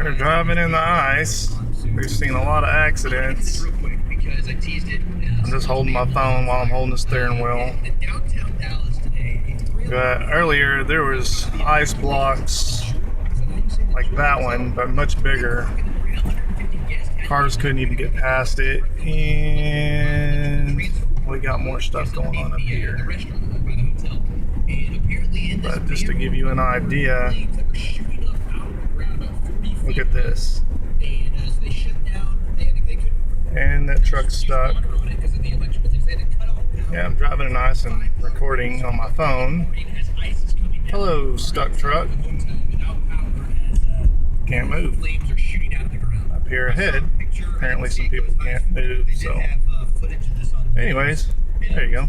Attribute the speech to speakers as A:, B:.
A: We're driving in the ice. We've seen a lot of accidents. I'm just holding my phone while I'm holding the steering wheel. But earlier there was ice blocks like that one, but much bigger. Cars couldn't even get past it, and we got more stuff going on up here. But just to give you an idea, look at this. And that truck's stuck. Yeah, I'm driving in ice and recording on my phone. Hello, stuck truck. Can't move. Up here ahead, apparently some people can't move, so anyways, there you go.